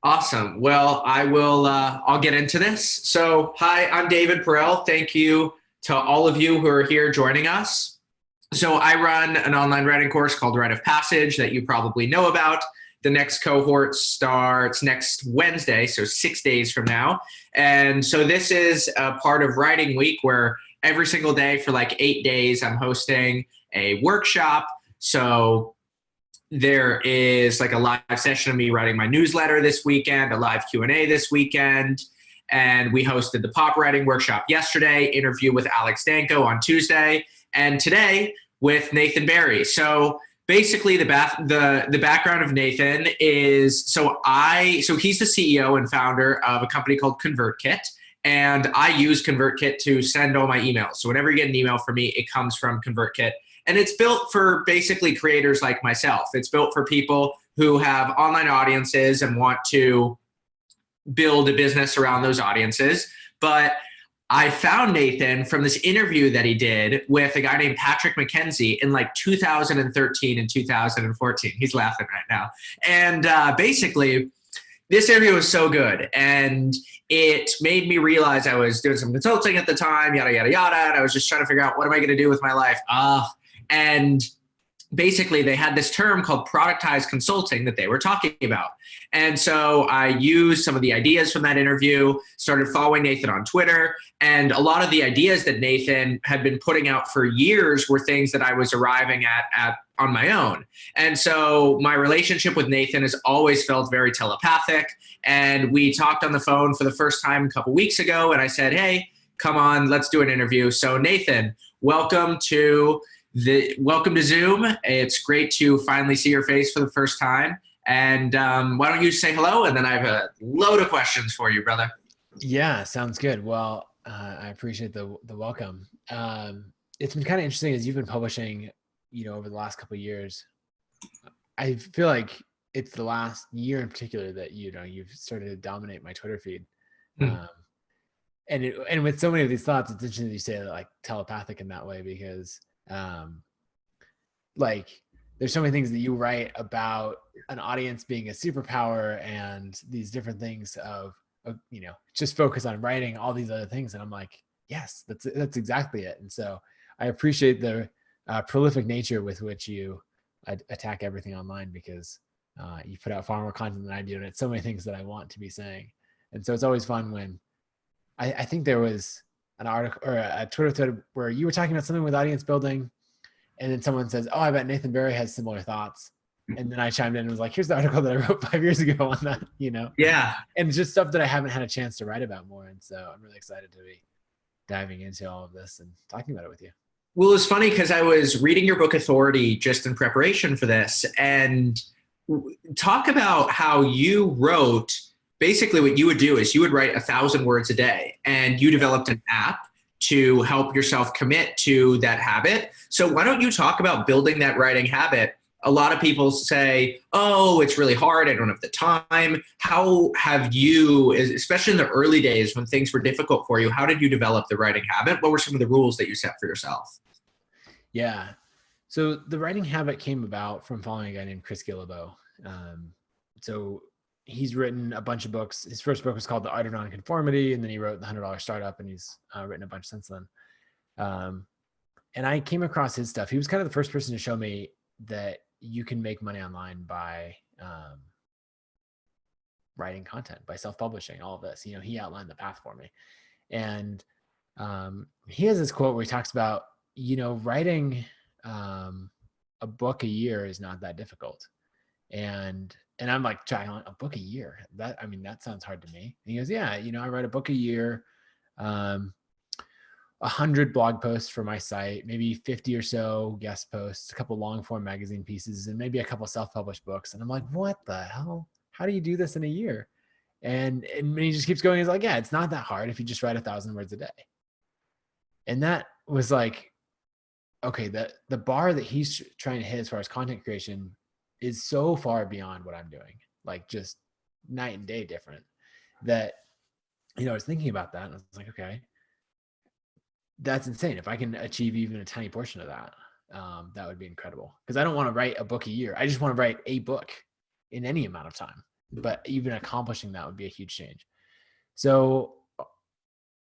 Awesome. Well, I'll get into this. So, hi, I'm David Perell. Thank you to all of you who are here joining us. So, I run an online writing course called Rite of Passage that you probably know about. The next cohort starts next Wednesday, so 6 days from now. And so, this is a part of Writing Week where every single day for like 8 days, I'm hosting a workshop. So, there is like a live session of me writing my newsletter this weekend, a live Q&A this weekend, and we hosted the pop writing workshop yesterday, interview with Alex Danko on Tuesday, and today with Nathan Barry. So basically the background of Nathan is, so he's the CEO and founder of a company called ConvertKit, and I use ConvertKit to send all my emails. So whenever you get an email from me, it comes from ConvertKit. And it's built for basically creators like myself. It's built for people who have online audiences and want to build a business around those audiences. But I found Nathan from this interview that he did with a guy named Patrick McKenzie in like 2013 and 2014. He's laughing right now. And basically, this interview was so good. And it made me realize I was doing some consulting at the time, yada, yada, yada. And I was just trying to figure out, what am I going to do with my life? And basically they had this term called productized consulting that they were talking about. And so I used some of the ideas from that interview, started following Nathan on Twitter. And a lot of the ideas that Nathan had been putting out for years were things that I was arriving at on my own. And so my relationship with Nathan has always felt very telepathic. And we talked on the phone for the first time a couple weeks ago. And I said, hey, come on, let's do an interview. So Nathan, welcome to Zoom. It's great to finally see your face for the first time. And why don't you say hello? And then I have a load of questions for you, brother. Yeah, sounds good. Well, I appreciate the welcome. It's been kind of interesting as you've been publishing, over the last couple of years. I feel like it's the last year in particular that, you've started to dominate my Twitter feed. And with so many of these thoughts, it's interesting that you say that, like, telepathic in that way, because like there's so many things that you write about an audience being a superpower and these different things of just focus on writing all these other things. And I'm like, yes, that's exactly it. And so I appreciate the prolific nature with which you attack everything online, because you put out far more content than I do. And it's so many things that I want to be saying. And so it's always fun when I think there was an article or a Twitter thread where you were talking about something with audience building, and then someone says, oh, I bet Nathan Barry has similar thoughts. And then I chimed in and was like, here's the article that I wrote 5 years ago on that, Yeah. And it's just stuff that I haven't had a chance to write about more. And so I'm really excited to be diving into all of this and talking about it with you. Well, it's funny because I was reading your book Authority just in preparation for this, and talk about how you wrote. Basically what you would do is you would write 1,000 words a day, and you developed an app to help yourself commit to that habit. So why don't you talk about building that writing habit? A lot of people say, oh, it's really hard, I don't have the time. How have you, especially in the early days when things were difficult for you, how did you develop the writing habit? What were some of the rules that you set for yourself? Yeah. So the writing habit came about from following a guy named Chris Guillebeau. So he's written a bunch of books. His first book was called The Art of Nonconformity, and then he wrote The $100 Startup, and he's written a bunch since then. And I came across his stuff. He was kind of the first person to show me that you can make money online by writing content, by self-publishing, all of this. He outlined the path for me. And he has this quote where he talks about, writing a book a year is not that difficult. And I'm like, a book a year? That sounds hard to me. And he goes, yeah, I write a book a year, 100 blog posts for my site, maybe 50 or so guest posts, a couple long form magazine pieces, and maybe a couple self-published books. And I'm like, what the hell? How do you do this in a year? And he just keeps going. He's like, yeah, it's not that hard if you just write 1,000 words a day. And that was like, okay, the bar that he's trying to hit as far as content creation is so far beyond what I'm doing, like just night and day different, that, I was thinking about that and I was like, okay, that's insane. If I can achieve even a tiny portion of that, that would be incredible. Because I don't want to write a book a year. I just want to write a book in any amount of time. but even accomplishing that would be a huge change. So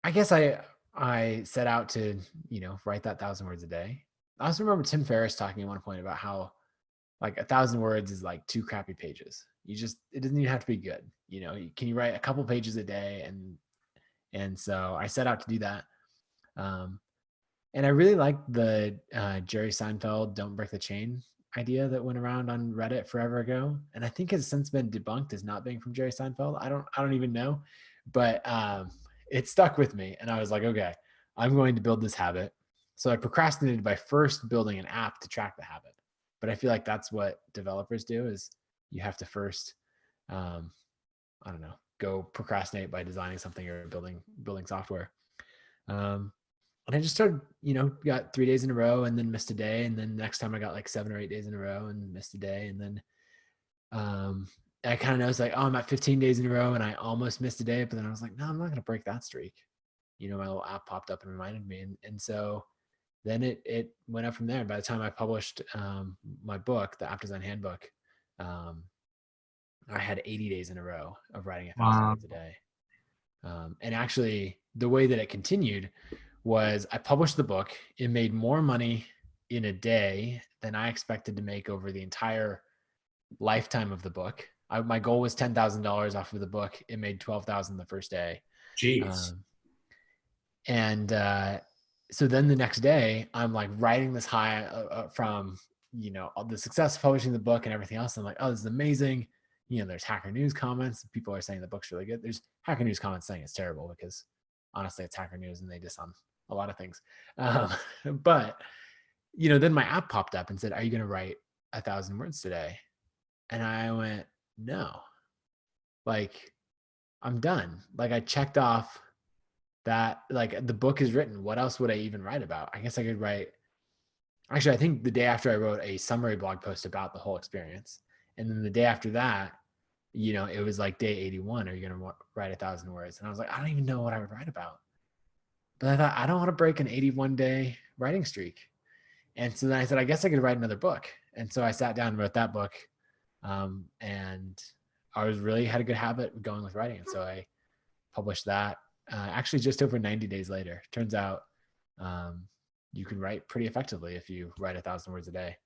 I guess I set out to, write that 1,000 words a day. I also remember Tim Ferriss talking at one point about how like 1,000 words is like 2 crappy pages. It doesn't even have to be good. Can you write a couple pages a day? And so I set out to do that. And I really liked the Jerry Seinfeld "Don't Break the Chain" idea that went around on Reddit forever ago, and I think has since been debunked as not being from Jerry Seinfeld. I don't even know, but it stuck with me, and I was like, okay, I'm going to build this habit. So I procrastinated by first building an app to track the habit, but I feel like that's what developers do: is you have to first, I don't know, go procrastinate by designing something or building software. And I just started, got 3 days in a row and then missed a day. And then next time I got like 7 or 8 days in a row and missed a day. And then I kind of noticed like, oh, I'm at 15 days in a row and I almost missed a day. But then I was like, no, I'm not going to break that streak. My little app popped up and reminded me. And so then it went up from there. By the time I published my book, the App Design Handbook, I had 80 days in a row of writing 1,000 words a day. And actually the way that it continued was I published the book. It made more money in a day than I expected to make over the entire lifetime of the book. My goal was $10,000 off of the book. It made $12,000 the first day. Jeez. So then the next day I'm like riding this high from, all the success of publishing the book and everything else. I'm like, oh, this is amazing. There's Hacker News comments. People are saying the book's really good. There's Hacker News comments saying it's terrible because honestly it's Hacker News and they diss on a lot of things. But, then my app popped up and said, are you going to write 1,000 words today? And I went, no, like I'm done. Like I checked off that, like the book is written. What else would I even write about? I guess I could write, actually, I think the day after I wrote a summary blog post about the whole experience. And then the day after that, it was like day 81. Are you going to write 1,000 words? And I was like, I don't even know what I would write about. But I thought, I don't want to break an 81-day writing streak. And so then I said, I guess I could write another book. And so I sat down and wrote that book. And I had a good habit going with writing. And so I published that actually just over 90 days later. Turns out you can write pretty effectively if you write 1,000 words a day.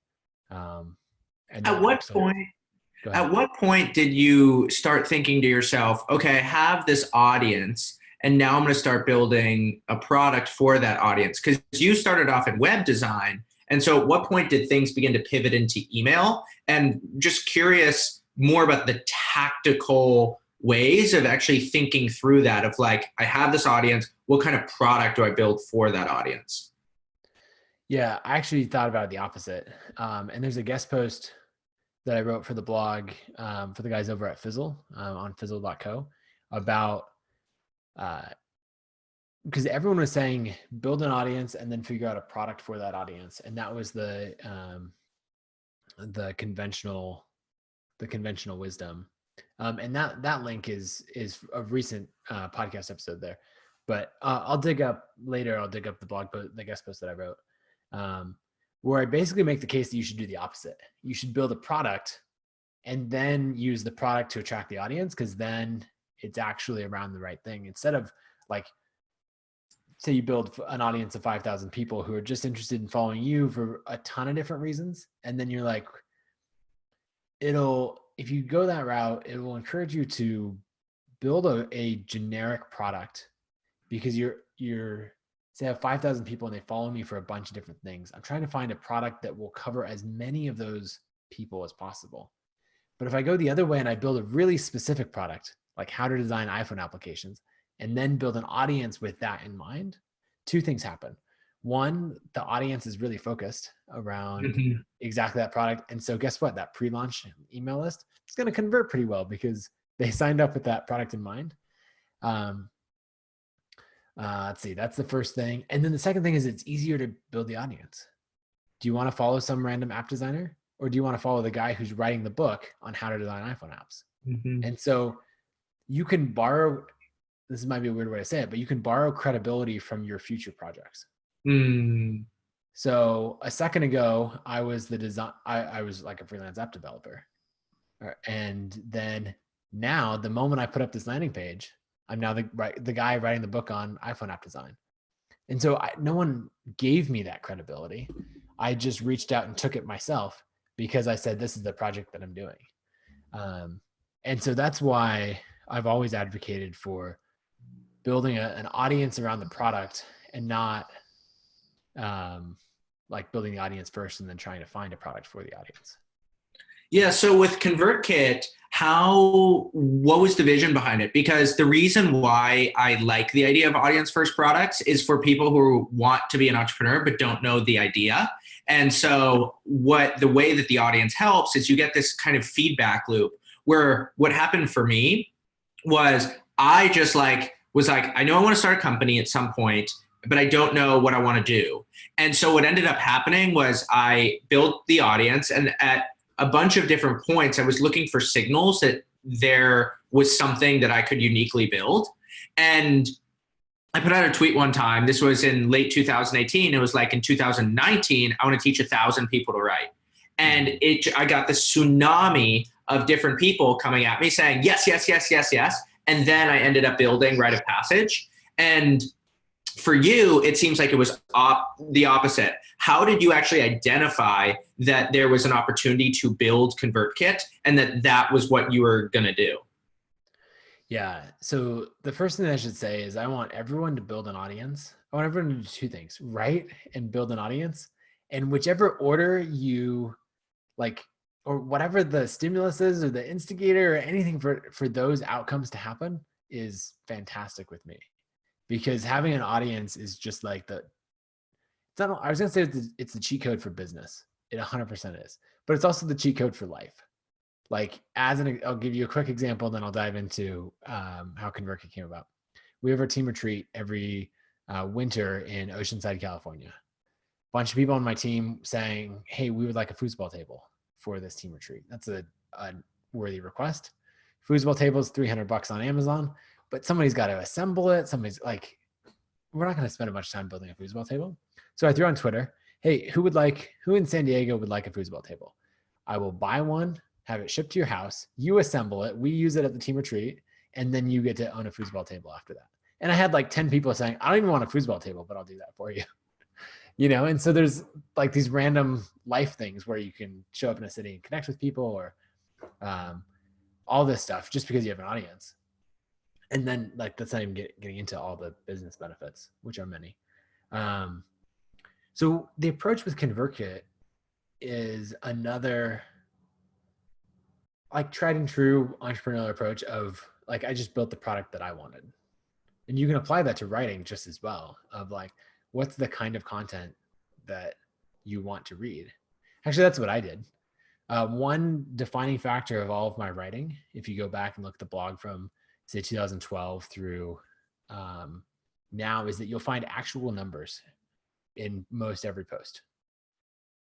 And At what point did you start thinking to yourself, okay, I have this audience and now I'm going to start building a product for that audience? Because you started off in web design. And so at what point did things begin to pivot into email? And just curious more about the tactical ways of actually thinking through that of like, I have this audience, what kind of product do I build for that audience? Yeah, I actually thought about it the opposite. And there's a guest post that I wrote for the blog for the guys over at Fizzle on fizzle.co about, because everyone was saying build an audience and then figure out a product for that audience. And that was the conventional wisdom. And that link is a recent podcast episode there, but I'll dig up the blog post, the guest post that I wrote, where I basically make the case that you should do the opposite. You should build a product and then use the product to attract the audience, because then it's actually around the right thing. Instead of like, say you build an audience of 5,000 people who are just interested in following you for a ton of different reasons. And then you're like, if you go that route, it will encourage you to build a generic product, because you're say I have 5,000 people and they follow me for a bunch of different things. I'm trying to find a product that will cover as many of those people as possible. But if I go the other way and I build a really specific product, like how to design iPhone applications, and then build an audience with that in mind, two things happen. One, the audience is really focused around exactly that product. And so guess what? That pre-launch email list is going to convert pretty well because they signed up with that product in mind. Let's see, that's the first thing. And then the second thing is it's easier to build the audience. Do you want to follow some random app designer, or do you want to follow the guy who's writing the book on how to design iPhone apps? And so you can borrow, this might be a weird way to say it, but you can borrow credibility from your future projects. So a second ago, I was I was like a freelance app developer. And then Now, the moment I put up this landing page, I'm now the guy writing the book on iPhone app design. And so no one gave me that credibility. I just reached out and took it myself because I said, this is the project that I'm doing. And so that's why I've always advocated for building an audience around the product and not like building the audience first and then trying to find a product for the audience. Yeah. So with ConvertKit, what was the vision behind it? Because the reason why I like the idea of audience first products is for people who want to be an entrepreneur but don't know the idea. And so the way that the audience helps is you get this kind of feedback loop where what happened for me was I just was like, I know I want to start a company at some point, but I don't know what I want to do. And so what ended up happening was I built the audience, and at a bunch of different points, I was looking for signals that there was something that I could uniquely build. And I put out a tweet one time. This was in late 2018. It was like, in 2019, I want to teach 1,000 people to write. And I got this tsunami of different people coming at me saying, yes, yes, yes, yes, yes. And then I ended up building Rite of Passage. And for you, it seems like it was the opposite. How did you actually identify that there was an opportunity to build ConvertKit and that was what you were going to do? Yeah. So the first thing I should say is I want everyone to build an audience. I want everyone to do two things: write and build an audience. And whichever order you like, or whatever the stimulus is or the instigator or anything for those outcomes to happen is fantastic with me. Because having an audience is just like I was going to say it's the cheat code for business. It 100% is. But it's also the cheat code for life. Like I'll give you a quick example, then I'll dive into how ConvertKit came about. We have our team retreat every winter in Oceanside, California. A bunch of people on my team saying, hey, we would like a foosball table for this team retreat. That's a worthy request. Foosball table is $300 on Amazon, but somebody's got to assemble it. Somebody's like, we're not going to spend a much time building a foosball table. So I threw on Twitter, hey, who in San Diego would like a foosball table? I will buy one, have it shipped to your house. You assemble it. We use it at the team retreat. And then you get to own a foosball table after that. And I had like 10 people saying, I don't even want a foosball table, but I'll do that for you. And so there's like these random life things where you can show up in a city and connect with people or all this stuff just because you have an audience. And then like, that's not even getting into all the business benefits, which are many. So the approach with ConvertKit is another like tried and true entrepreneurial approach of like, I just built the product that I wanted. And you can apply that to writing just as well, of like, what's the kind of content that you want to read? Actually, that's what I did. One defining factor of all of my writing, if you go back and look at the blog from say 2012 through now, is that you'll find actual numbers in most every post.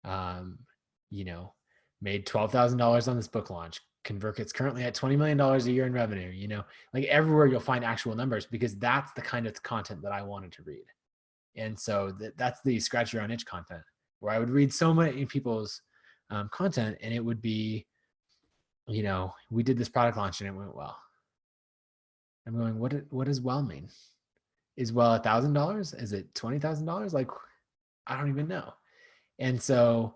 Made $12,000 on this book launch. ConvertKit's currently at $20 million a year in revenue. Like everywhere you'll find actual numbers because that's the kind of content that I wanted to read. And so that's the scratch your own itch content, where I would read so many people's content and it would be, we did this product launch and it went well. I'm going, what does well mean? Is well $1,000? Is it $20,000? Like, I don't even know. And so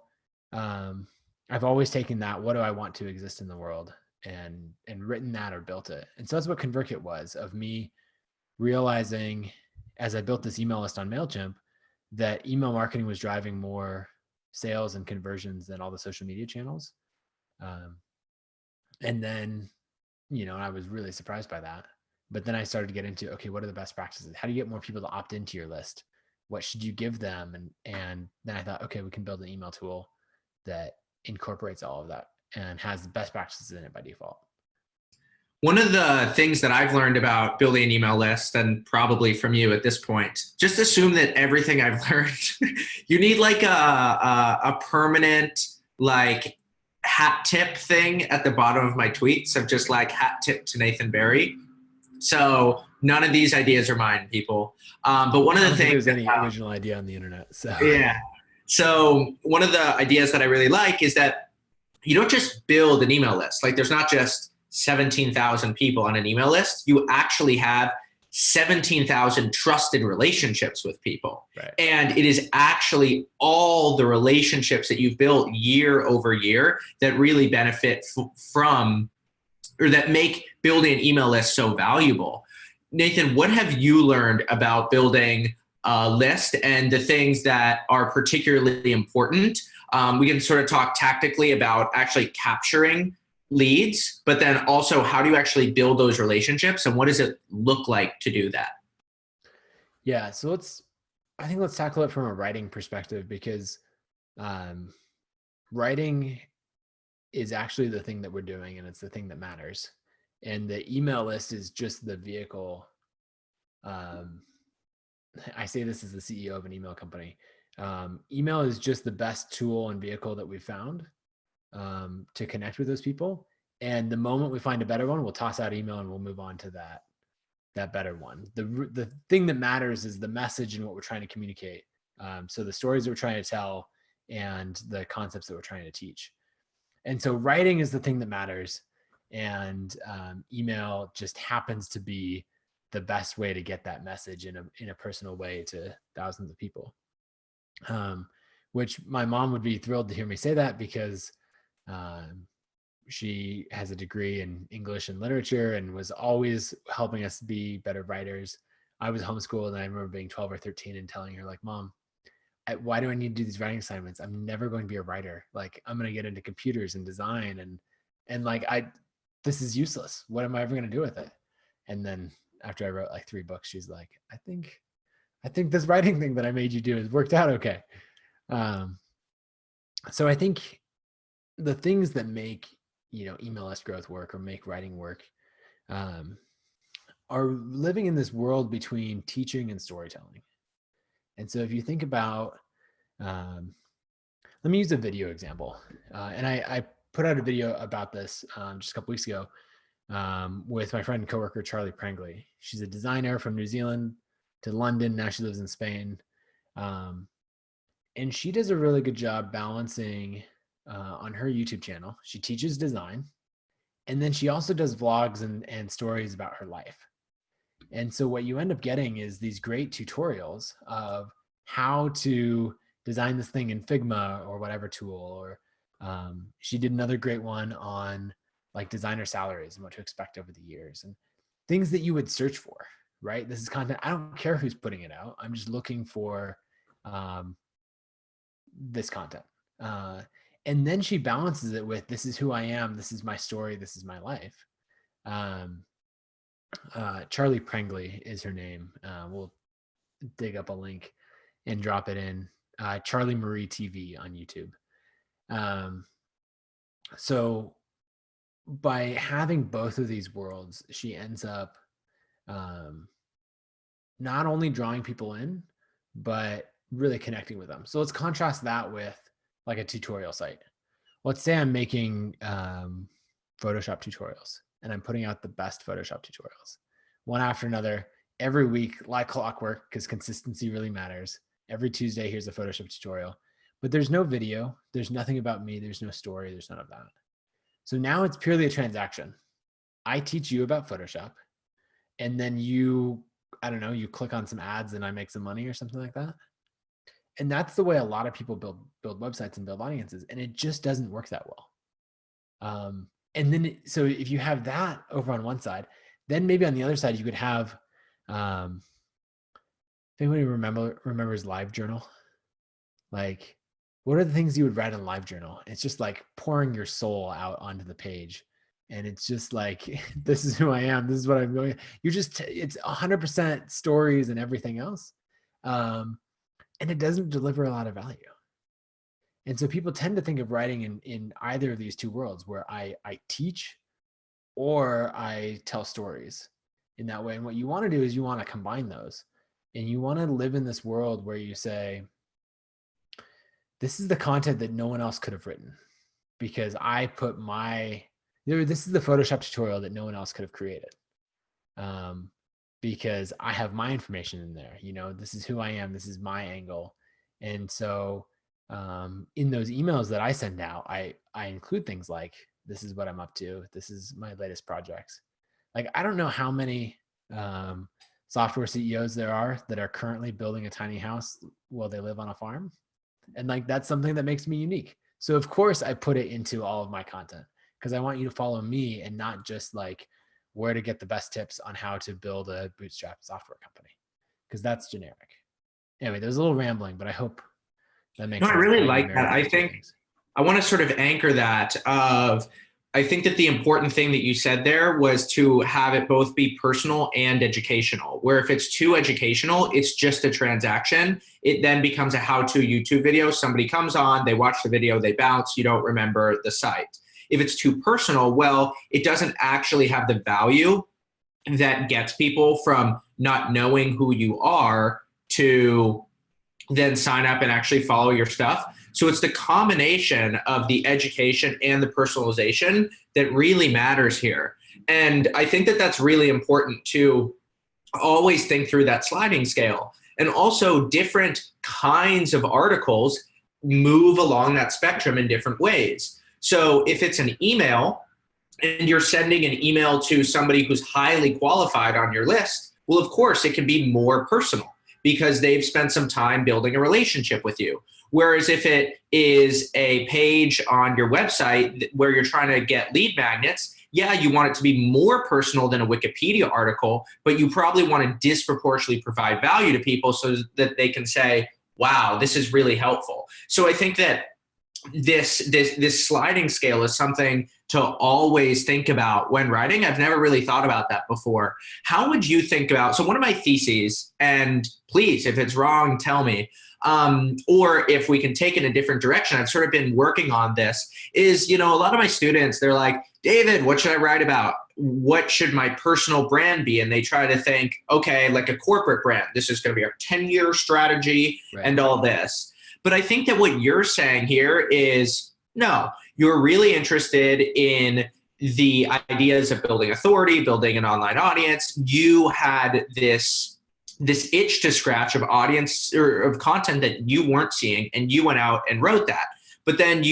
I've always taken that, what do I want to exist in the world, and written that or built it. And so that's what ConvertKit was, of me realizing as I built this email list on MailChimp that email marketing was driving more sales and conversions than all the social media channels. And then, I was really surprised by that. But then I started to get into, okay, what are the best practices? How do you get more people to opt into your list? What should you give them? And then I thought, okay, we can build an email tool that incorporates all of that and has the best practices in it by default. One of the things that I've learned about building an email list, and probably from you at this point, just assume that everything I've learned, you need like a permanent like hat tip thing at the bottom of my tweets of just like hat tip to Nathan Barry. So none of these ideas are mine, people. But one of the things, there's any original idea on the internet. So yeah. So one of the ideas that I really like is that you don't just build an email list. Like there's not just 17,000 people on an email list. You actually have 17,000 trusted relationships with people. Right. And it is actually all the relationships that you've built year over year that really benefit from, or that make building an email list so valuable. Nathan, what have you learned about building a list and the things that are particularly important? We can sort of talk tactically about actually capturing leads, but then also how do you actually build those relationships and what does it look like to do that? Yeah. So I think let's tackle it from a writing perspective, because writing is actually the thing that we're doing, and it's the thing that matters. And the email list is just the vehicle. I say this as the CEO of an email company. Email is just the best tool and vehicle that we've found to connect with those people. And the moment we find a better one, we'll toss out email and we'll move on to that better one. The thing that matters is the message and what we're trying to communicate. So the stories that we're trying to tell and the concepts that we're trying to teach. And so writing is the thing that matters. And email just happens to be the best way to get that message in a personal way to thousands of people. Which my mom would be thrilled to hear me say that, because she has a degree in English and literature and was always helping us be better writers. I was homeschooled, and I remember being 12 or 13 and telling her, like, Mom, why do I need to do these writing assignments? I'm never going to be a writer. Like, I'm going to get into computers and design and like, this is useless. What am I ever going to do with it? And then after I wrote like 3 books, she's like, I think this writing thing that I made you do has worked out okay. So I think the things that make, email list growth work or make writing work are living in this world between teaching and storytelling. And so if you think about, let me use a video example. And I put out a video about this just a couple weeks ago with my friend and coworker, Charlie Prangley. She's a designer from New Zealand to London. Now she lives in Spain. And she does a really good job balancing on her YouTube channel. She teaches design, and then she also does vlogs and stories about her life. And so what you end up getting is these great tutorials of how to design this thing in Figma or whatever tool. Or she did another great one on like designer salaries and what to expect over the years and things that you would search for, right? This is content. I don't care who's putting it out. I'm just looking for this content. And then she balances it with, this is who I am. This is my story. This is my life. Charlie Prangley is her name. We'll dig up a link and drop it in. Charlie Marie TV on YouTube. So by having both of these worlds, she ends up not only drawing people in, but really connecting with them. So let's contrast that with like a tutorial site. Let's say I'm making Photoshop tutorials and I'm putting out the best Photoshop tutorials, one after another, every week, like clockwork, because consistency really matters. Every Tuesday, here's a Photoshop tutorial, but there's no video. There's nothing about me. There's no story. There's none of that. So now it's purely a transaction. I teach you about Photoshop, and then you click on some ads and I make some money or something like that. And that's the way a lot of people build websites and build audiences, and it just doesn't work that well. And then, so if you have that over on one side, then maybe on the other side, you could have, if anybody remembers LiveJournal, like, what are the things you would write in LiveJournal? It's just like pouring your soul out onto the page. And it's just like, this is who I am. This is what I'm going. It's 100% stories and everything else. And it doesn't deliver a lot of value. And so people tend to think of writing in either of these two worlds, where I teach or I tell stories in that way. And what you want to do is you want to combine those, and you want to live in this world where you say, this is the content that no one else could have written, because I put this is the Photoshop tutorial that no one else could have created. Because I have my information in there, this is who I am. This is my angle. And so in those emails that I send out, I include things like, this is what I'm up to. This is my latest projects. Like, I don't know how many software CEOs there are that are currently building a tiny house while they live on a farm. And like, that's something that makes me unique. So of course I put it into all of my content because I want you to follow me and not just like where to get the best tips on how to build a bootstrap software company, because that's generic. Anyway, there's a little rambling, but I hope that makes No, I sense. really How you like marry that. I those two think things. I want to sort of anchor that of, I think that the important thing that you said there was to have it both be personal and educational, where if it's too educational, it's just a transaction. It then becomes a how-to YouTube video. Somebody comes on, they watch the video, they bounce, you don't remember the site. If it's too personal, well, it doesn't actually have the value that gets people from not knowing who you are to then sign up and actually follow your stuff. So it's the combination of the education and the personalization that really matters here. And I think that that's really important to always think through that sliding scale. And also different kinds of articles move along that spectrum in different ways. So if it's an email and you're sending an email to somebody who's highly qualified on your list, well, of course, it can be more personal because they've spent some time building a relationship with you. Whereas if it is a page on your website where you're trying to get lead magnets, yeah, you want it to be more personal than a Wikipedia article, but you probably want to disproportionately provide value to people so that they can say, wow, this is really helpful. So I think that this sliding scale is something to always think about when writing. I've never really thought about that before. How would you think about, so one of my theses, and please, if it's wrong, tell me, or if we can take it in a different direction, I've sort of been working on this, is, a lot of my students, they're like, David, what should I write about? What should my personal brand be? And they try to think, okay, like a corporate brand, this is going to be our 10-year strategy and all this. But I think that what you're saying here is, no, you're really interested in the ideas of building authority, building an online audience. You had this itch to scratch of audience or of content that you weren't seeing, and you went out and wrote that. But then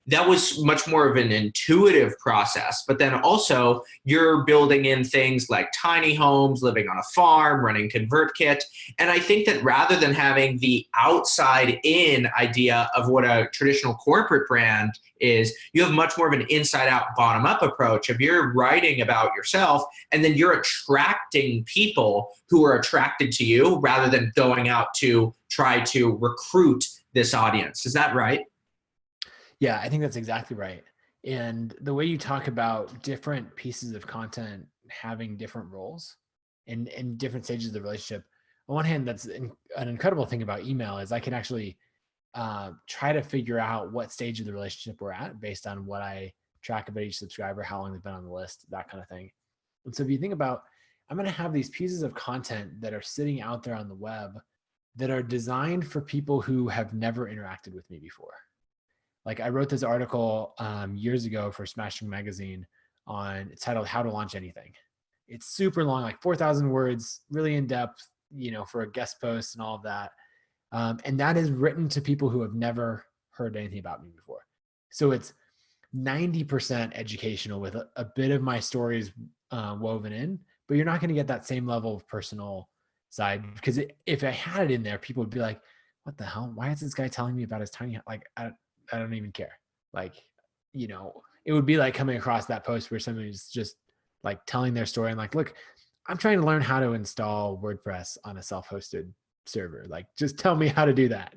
that was much more of an intuitive process. But then also you're building in things like tiny homes, living on a farm, running ConvertKit. And I think that rather than having the outside in idea of what a traditional corporate brand is, you have much more of an inside out, bottom up approach. If you're writing about yourself and then you're attracting people who are attracted to you rather than going out to try to recruit this audience. Is that right? Yeah, I think that's exactly right. And the way you talk about different pieces of content having different roles and different stages of the relationship, on one hand, that's an incredible thing about email is I can actually try to figure out what stage of the relationship we're at based on what I track about each subscriber, how long they've been on the list, that kind of thing. And so if you think about, I'm going to have these pieces of content that are sitting out there on the web that are designed for people who have never interacted with me before. Like I wrote this article years ago for Smashing Magazine it's titled How to Launch Anything. It's super long, like 4,000 words, really in depth, for a guest post and all of that. And that is written to people who have never heard anything about me before. So it's 90% educational with a bit of my stories woven in, but you're not going to get that same level of personal side because if I had it in there, people would be like, what the hell? Why is this guy telling me about his tiny, like, I don't even care. Like, it would be like coming across that post where somebody's just like telling their story and like, look, I'm trying to learn how to install WordPress on a self-hosted server. Like, just tell me how to do that,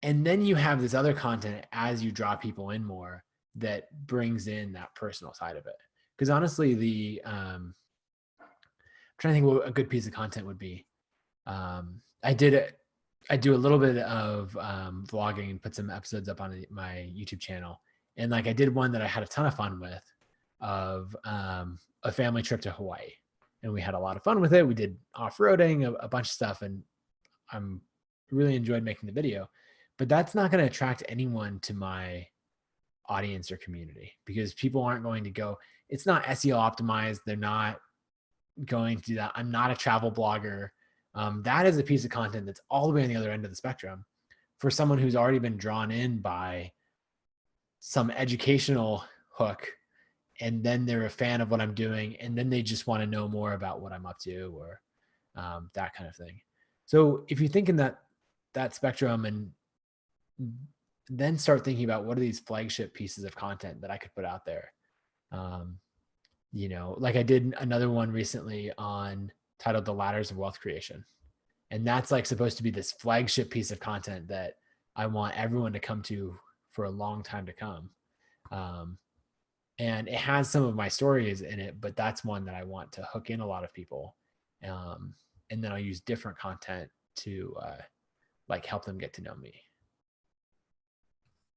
and then you have this other content as you draw people in more that brings in that personal side of it. Because honestly, I'm trying to think what a good piece of content would be. I do a little bit of vlogging and put some episodes up on my YouTube channel. And like I did one that I had a ton of fun with of a family trip to Hawaii. And we had a lot of fun with it. We did off-roading, a bunch of stuff. And I'm really enjoyed making the video. But that's not going to attract anyone to my audience or community because people aren't going to go. It's not SEO optimized. They're not going to do that. I'm not a travel blogger. That is a piece of content that's all the way on the other end of the spectrum for someone who's already been drawn in by some educational hook, and then they're a fan of what I'm doing, and then they just want to know more about what I'm up to, or that kind of thing. So if you think in that spectrum, and then start thinking about what are these flagship pieces of content that I could put out there. Like I did another one recently titled The Ladders of Wealth Creation. And that's like supposed to be this flagship piece of content that I want everyone to come to for a long time to come. And it has some of my stories in it, but that's one that I want to hook in a lot of people. And then I'll use different content to like help them get to know me.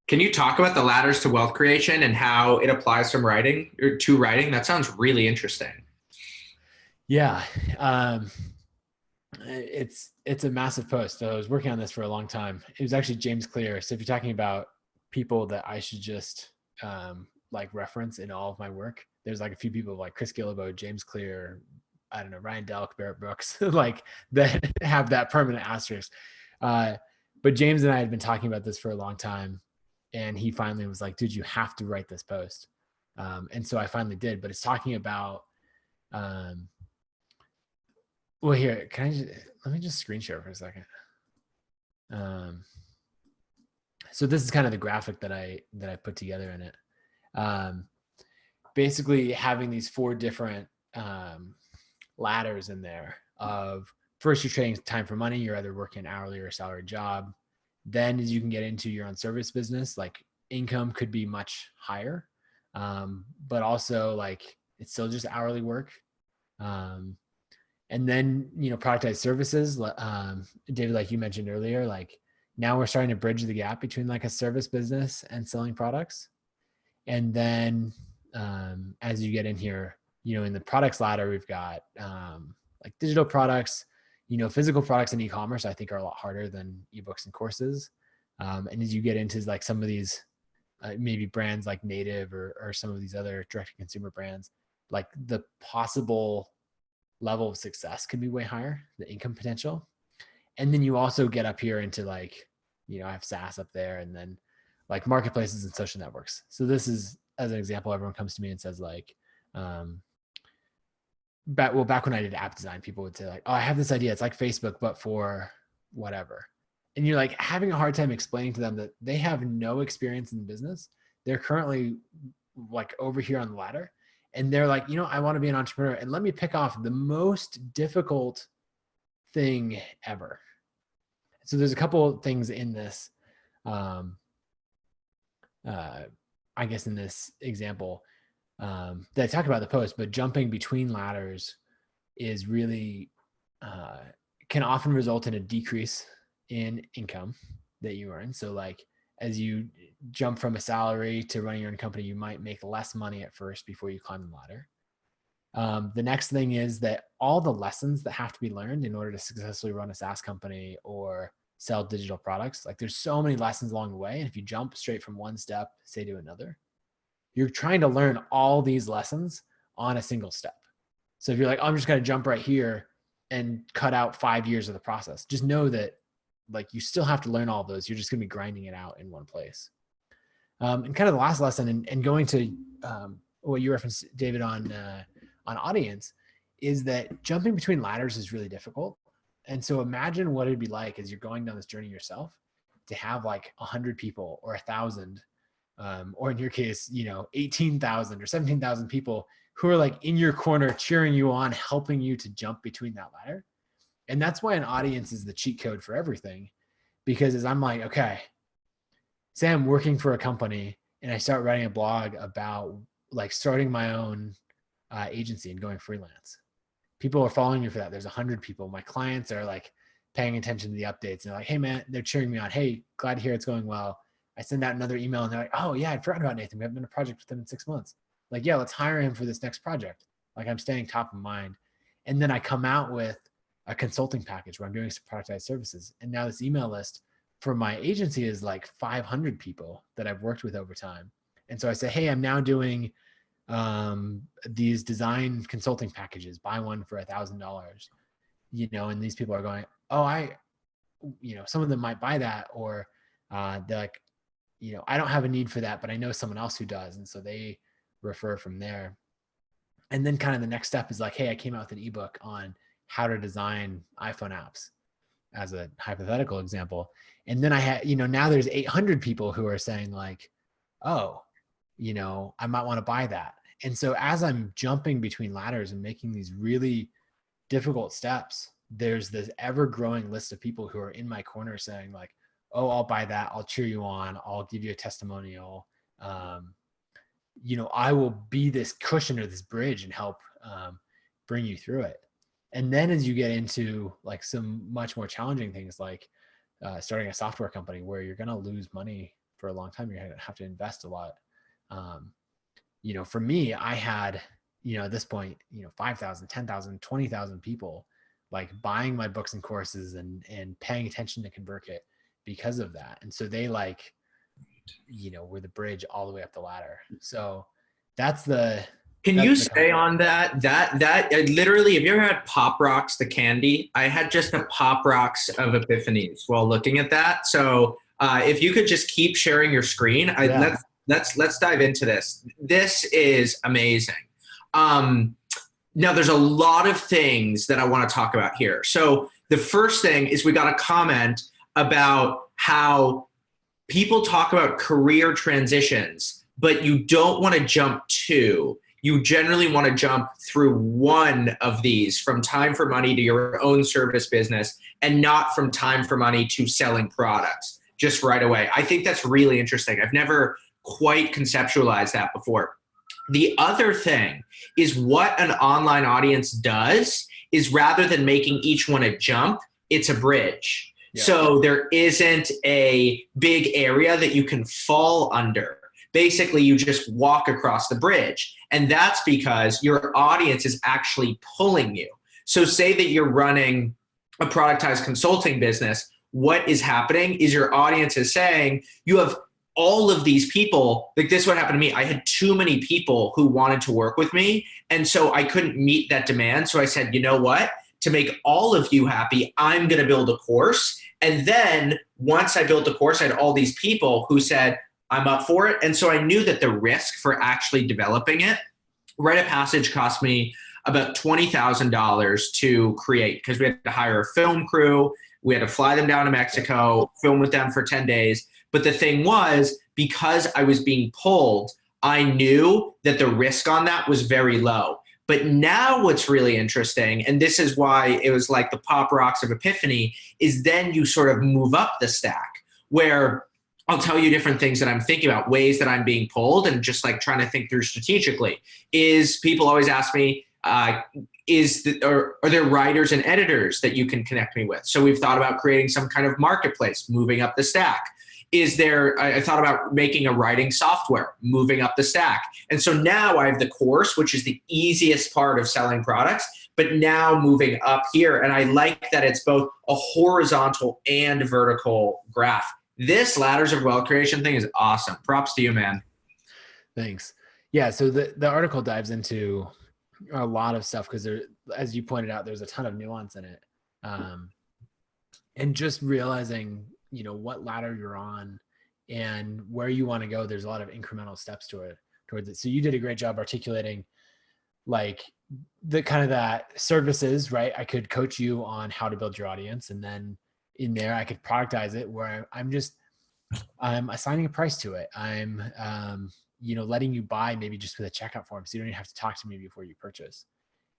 Can you talk about the ladders to wealth creation and how it applies from writing or to writing? That sounds really interesting. Yeah. It's a massive post. So I was working on this for a long time. It was actually James Clear. So if you're talking about people that I should just like reference in all of my work, there's like a few people like Chris Gillibo, James Clear, I don't know, Ryan Delk, Barrett Brooks, like that have that permanent asterisk. But James and I had been talking about this for a long time. And he finally was like, dude, you have to write this post. And so I finally did, but it's talking about, well, here, let me just screen share for a second. So this is kind of the graphic that I put together in it. Basically having these 4 different ladders in there of first, you're trading time for money. You're either working an hourly or a salaried job. Then as you can get into your own service business, like income could be much higher, but also like it's still just hourly work. And then, productized services, David, like you mentioned earlier, like now we're starting to bridge the gap between like a service business and selling products. And then as you get in here, in the products ladder, we've got like digital products, physical products and e-commerce, I think are a lot harder than ebooks and courses. And as you get into like some of these, maybe brands like Native or some of these other direct to consumer brands, like the possible level of success can be way higher, the income potential. And then you also get up here into like, I have SaaS up there, and then like marketplaces and social networks. So this is, as an example, everyone comes to me and says like, back when I did app design, people would say like, oh, I have this idea. It's like Facebook, but for whatever. And you're like having a hard time explaining to them that they have no experience in business. They're currently like over here on the ladder. And they're like, I want to be an entrepreneur. And let me pick off the most difficult thing ever. So there's a couple of things in this, I guess in this example, that I talk about the post, but jumping between ladders is really, can often result in a decrease in income that you earn. So like, as you jump from a salary to running your own company, you might make less money at first before you climb the ladder. The next thing is that all the lessons that have to be learned in order to successfully run a SaaS company or sell digital products, like there's so many lessons along the way. And if you jump straight from one step, say to another, you're trying to learn all these lessons on a single step. So if you're like, oh, I'm just going to jump right here and cut out 5 years of the process, just know that like you still have to learn all those. You're just going to be grinding it out in one place. And kind of the last lesson, and going to what you referenced, David, on audience, is that jumping between ladders is really difficult. And so imagine what it'd be like as you're going down this journey yourself to have like 100 people or 1,000, or in your case, 18,000 or 17,000 people who are like in your corner, cheering you on, helping you to jump between that ladder. And that's why an audience is the cheat code for everything. Because as I'm like, okay, say I'm working for a company and I start writing a blog about like starting my own agency and going freelance. People are following me for that. There's 100 people. My clients are like paying attention to the updates. And they're like, hey man, they're cheering me on. Hey, glad to hear it's going well. I send out another email and they're like, oh yeah, I forgot about Nathan. We haven't done a project with him in 6 months. Like, yeah, let's hire him for this next project. Like I'm staying top of mind. And then I come out with a consulting package where I'm doing some productized services. And now this email list for my agency is like 500 people that I've worked with over time. And so I say, hey, I'm now doing these design consulting packages, buy one for $1,000, and these people are going, oh, some of them might buy that, or they're like, I don't have a need for that, but I know someone else who does. And so they refer from there. And then kind of the next step is like, hey, I came out with an ebook on how to design iPhone apps as a hypothetical example. And then I had, now there's 800 people who are saying like, oh, I might want to buy that. And so as I'm jumping between ladders and making these really difficult steps, there's this ever growing list of people who are in my corner saying like, oh, I'll buy that. I'll cheer you on. I'll give you a testimonial. I will be this cushion or this bridge and help bring you through it. And then as you get into like some much more challenging things, like starting a software company where you're going to lose money for a long time, you're going to have to invest a lot. For me, I had, at this point, 5,000, 10,000, 20,000 people like buying my books and courses and paying attention to ConvertKit because of that. And so they like, were the bridge all the way up the ladder. So that's the, Can you say on that literally, have you ever had Pop Rocks, the candy? I had just a Pop Rocks of Epiphanies while looking at that. So if you could just keep sharing your screen, let's dive into this. This is amazing. Now there's a lot of things that I want to talk about here. So the first thing is we got a comment about how people talk about career transitions, but you don't want to jump to. You generally want to jump through one of these, from time for money to your own service business, and not from time for money to selling products just right away. I think that's really interesting. I've never quite conceptualized that before. The other thing is what an online audience does is rather than making each one a jump, it's a bridge. Yeah. So there isn't a big area that you can fall under. Basically, you just walk across the bridge. And that's because your audience is actually pulling you. So say that you're running a productized consulting business. What is happening is your audience is saying, you have all of these people, like this is what happened to me. I had too many people who wanted to work with me. And so I couldn't meet that demand. So I said, you know what? To make all of you happy, I'm going to build a course. And then once I built the course, I had all these people who said, I'm up for it. And so I knew that the risk for actually developing it, Rite of Passage cost me about $20,000 to create because we had to hire a film crew. We had to fly them down to Mexico, film with them for 10 days. But the thing was, because I was being pulled, I knew that the risk on that was very low. But now what's really interesting, and this is why it was like the Pop Rocks of Epiphany, is then you sort of move up the stack where I'll tell you different things that I'm thinking about, ways that I'm being pulled and just like trying to think through strategically. Is people always ask me, are there writers and editors that you can connect me with? So we've thought about creating some kind of marketplace, moving up the stack. I thought about making a writing software, moving up the stack. And so now I have the course, which is the easiest part of selling products, but now moving up here. And I like that it's both a horizontal and vertical graph. This ladders of wealth creation thing is awesome. Props to you, man. Thanks. Yeah. So the article dives into a lot of stuff because there, as you pointed out, there's a ton of nuance in it. And just realizing, what ladder you're on and where you want to go, there's a lot of incremental steps towards it. So you did a great job articulating like the kind of that services, right? I could coach you on how to build your audience. And then in there, I could productize it where I'm assigning a price to it. I'm, letting you buy maybe just with a checkout form. So you don't even have to talk to me before you purchase.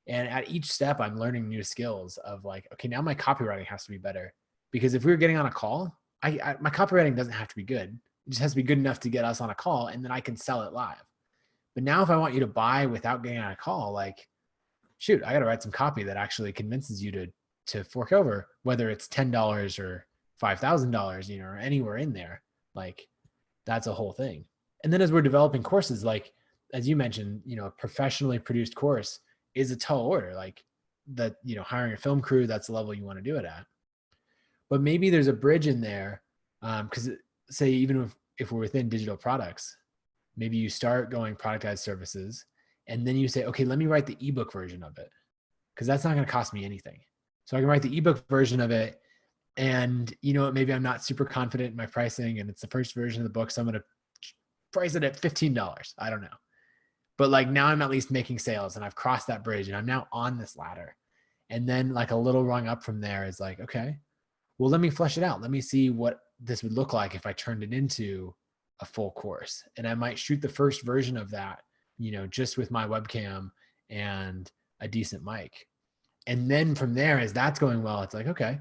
And at each step, I'm learning new skills of like, okay, now my copywriting has to be better. Because if we were getting on a call, my copywriting doesn't have to be good. It just has to be good enough to get us on a call and then I can sell it live. But now if I want you to buy without getting on a call, like, shoot, I got to write some copy that actually convinces you to fork over, whether it's $10 or $5,000, or anywhere in there, like that's a whole thing. And then as we're developing courses, like, as you mentioned, a professionally produced course is a tall order, like that, hiring a film crew, that's the level you want to do it at. But maybe there's a bridge in there. Cause say, even if we're within digital products, maybe you start going productized services and then you say, okay, let me write the ebook version of it. Cause that's not going to cost me anything. So I can write the ebook version of it. And you know what, maybe I'm not super confident in my pricing and it's the first version of the book, so I'm going to price it at $15. I don't know. But like now I'm at least making sales and I've crossed that bridge and I'm now on this ladder. And then like a little rung up from there is like, okay, well, let me flesh it out. Let me see what this would look like if I turned it into a full course. And I might shoot the first version of that, you know, just with my webcam and a decent mic. And then from there, as that's going well, it's like, okay,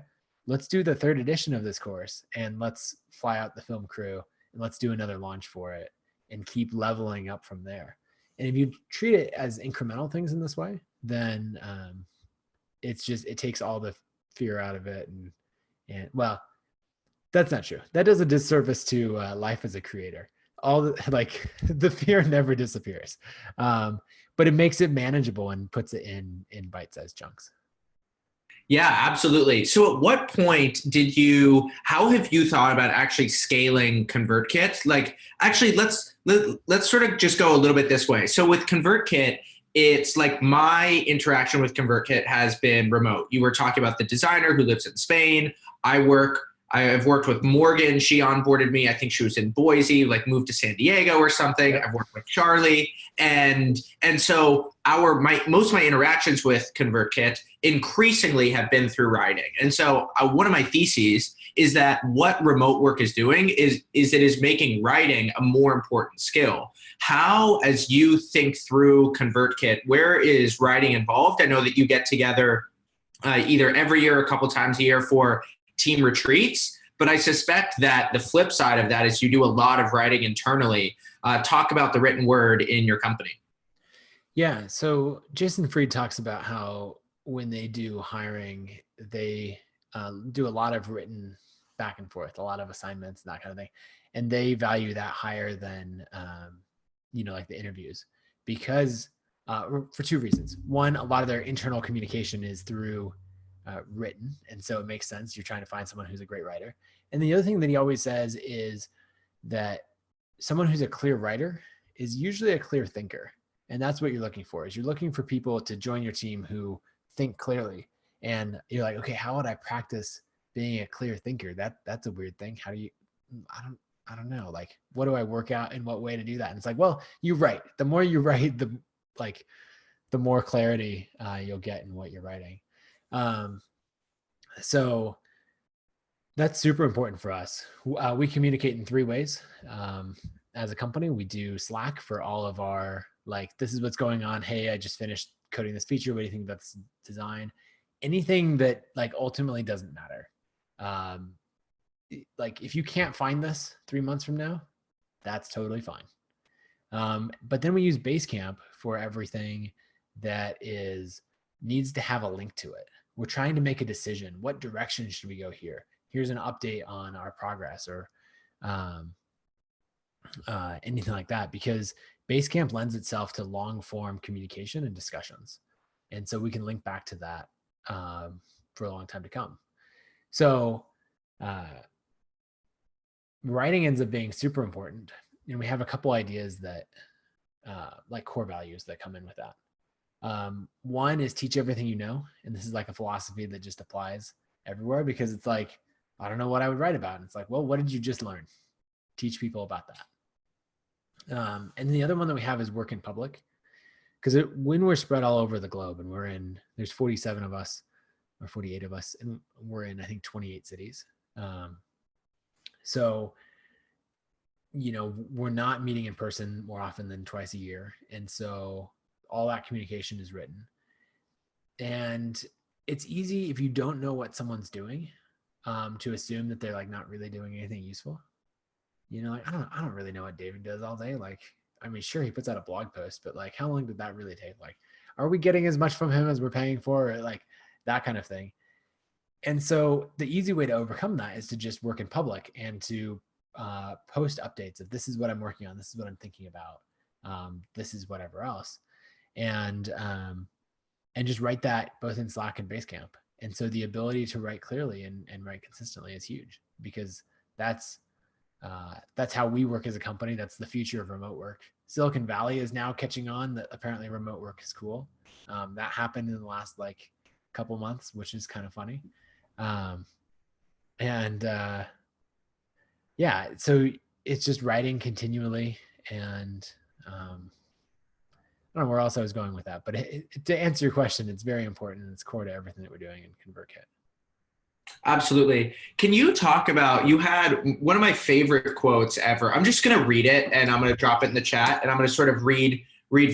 let's do the third edition of this course and let's fly out the film crew and let's do another launch for it and keep leveling up from there. And if you treat it as incremental things in this way, then it's just, it takes all the fear out of it. And well, that's not true. That does a disservice to life as a creator. All the, like the fear never disappears, but it makes it manageable and puts it in bite-sized chunks. Yeah, absolutely. So at what point how have you thought about actually scaling ConvertKit? Like, actually, let's sort of just go a little bit this way. So with ConvertKit, it's like my interaction with ConvertKit has been remote. You were talking about the designer who lives in Spain. I've worked with Morgan. She onboarded me. I think she was in Boise, like moved to San Diego or something. I've worked with Charlie. And so most of my interactions with ConvertKit increasingly have been through writing. And so one of my theses is that what remote work is doing is it is making writing a more important skill. How, as you think through ConvertKit, where is writing involved? I know that you get together either every year or a couple times a year for team retreats, but I suspect that the flip side of that is you do a lot of writing internally. Talk about the written word in your company. Yeah. So Jason Fried talks about how when they do hiring, they do a lot of written back and forth, a lot of assignments, and that kind of thing. And they value that higher than, like the interviews, because for two reasons. One, a lot of their internal communication is through written. And so it makes sense. You're trying to find someone who's a great writer. And the other thing that he always says is that someone who's a clear writer is usually a clear thinker. And that's what you're looking for, is you're looking for people to join your team who think clearly. And you're like, okay, how would I practice being a clear thinker? That's a weird thing. How do you, I don't know. Like, what do I work out in what way to do that? And it's like, well, you write. The more you write, the more clarity you'll get in what you're writing. So that's super important for us. We communicate in three ways. As a company, we do Slack for all of our, like, this is what's going on. Hey, I just finished coding this feature. What do you think about this design? Anything that like ultimately doesn't matter. Like if you can't find this 3 months from now, that's totally fine. But then we use Basecamp for everything that needs to have a link to it. We're trying to make a decision. What direction should we go here? Here's an update on our progress, or anything like that, because Basecamp lends itself to long form communication and discussions. And so we can link back to that for a long time to come. So writing ends up being super important. And we have a couple ideas that like core values that come in with that. One is teach everything you know. And this is like a philosophy that just applies everywhere, because it's like, I don't know what I would write about. And it's like, well, what did you just learn? Teach people about that. And the other one that we have is work in public, because when we're spread all over the globe and there's 47 of us or 48 of us, and we're in, I think, 28 cities. So, we're not meeting in person more often than twice a year. And so all that communication is written. And it's easy, if you don't know what someone's doing, to assume that they're like not really doing anything useful. Like, I don't really know what David does all day. Like, I mean, sure, he puts out a blog post, but like, how long did that really take? Like, are we getting as much from him as we're paying for? Or like that kind of thing. And so the easy way to overcome that is to just work in public and to post updates of, this is what I'm working on. This is what I'm thinking about. This is whatever else. And just write that both in Slack and Basecamp. And so the ability to write clearly and write consistently is huge, because that's how we work as a company. That's the future of remote work. Silicon Valley is now catching on that apparently remote work is cool. That happened in the last couple months, which is kind of funny. And yeah, so it's just writing continually. And I don't know where else I was going with that, but to answer your question, it's very important and it's core to everything that we're doing in ConvertKit. Absolutely. Can you talk about, you had one of my favorite quotes ever. I'm just going to read it and I'm going to drop it in the chat and I'm going to sort of read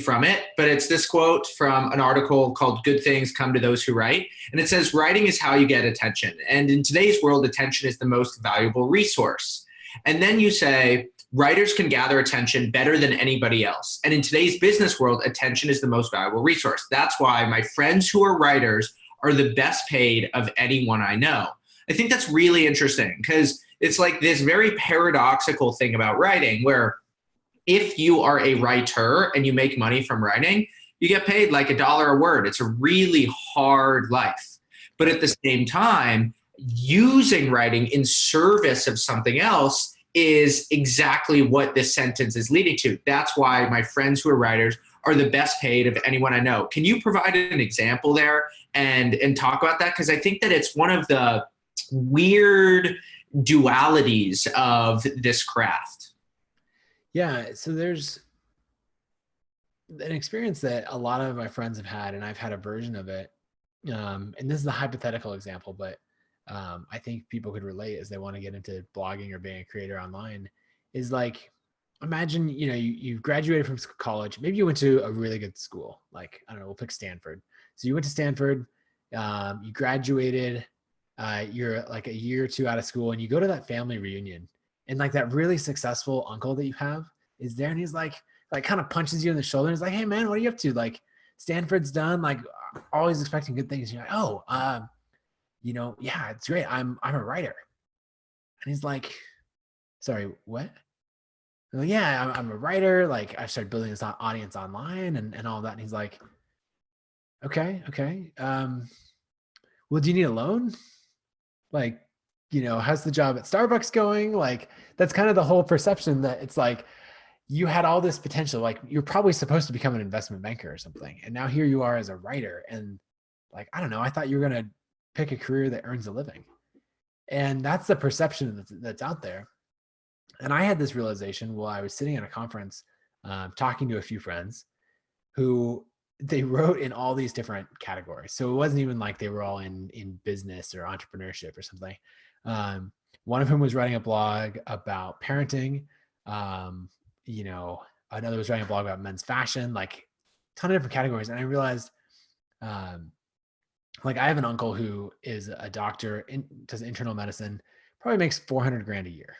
from it. But it's this quote from an article called Good Things Come to Those Who Write. And it says, writing is how you get attention. And in today's world, attention is the most valuable resource. And then you say, writers can gather attention better than anybody else. And in today's business world, attention is the most valuable resource. That's why my friends who are writers are the best paid of anyone I know. I think that's really interesting because it's like this very paradoxical thing about writing where if you are a writer and you make money from writing, you get paid like $1 a word. It's a really hard life. But at the same time, using writing in service of something else is exactly what this sentence is leading to. That's why my friends who are writers are the best paid of anyone I know. Can you provide an example there and talk about that? Because I think that it's one of the weird dualities of this craft. Yeah, so there's an experience that a lot of my friends have had, and I've had a version of it. And this is a hypothetical example, but I think people could relate as they want to get into blogging or being a creator online. Is like, imagine, you know, you graduated from college. Maybe you went to a really good school. Like, I don't know, we'll pick Stanford. So you went to Stanford, you graduated, you're like a year or two out of school and you go to that family reunion and like that really successful uncle that you have is there. And he's like kind of punches you in the shoulder. And he's like, hey man, what are you up to? Like Stanford's done, like always expecting good things. And you're like, oh, you know, yeah, it's great. I'm a writer. And he's like, sorry, what? Like, yeah, I'm a writer. Like I've started building this audience online and all that. And he's like, okay. Well, do you need a loan? Like, you know, how's the job at Starbucks going? Like, that's kind of the whole perception that it's like, you had all this potential, like you're probably supposed to become an investment banker or something. And now here you are as a writer. And like, I don't know, I thought you were going to pick a career that earns a living. And that's the perception that's out there. And I had this realization while I was sitting at a conference, talking to a few friends who they wrote in all these different categories. So it wasn't even like they were all in business or entrepreneurship or something. One of whom was writing a blog about parenting. You know, another was writing a blog about men's fashion, like a ton of different categories. And I realized, like I have an uncle who is a doctor, does internal medicine, probably makes 400 grand a year.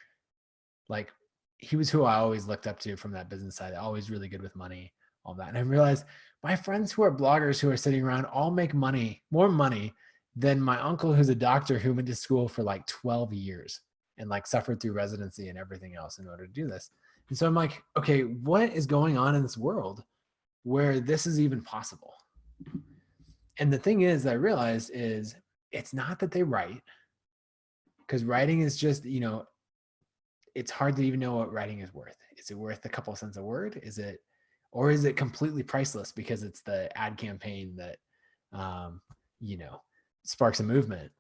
Like he was who I always looked up to from that business side, always really good with money, all that. And I realized my friends who are bloggers who are sitting around all make more money than my uncle who's a doctor who went to school for like 12 years and like suffered through residency and everything else in order to do this. And so I'm like, okay, what is going on in this world where this is even possible? And the thing is that I realized is it's not that they write, because writing is just, you know, it's hard to even know what writing is worth. Is it worth a couple of cents a word? Or is it completely priceless because it's the ad campaign that, you know, sparks a movement?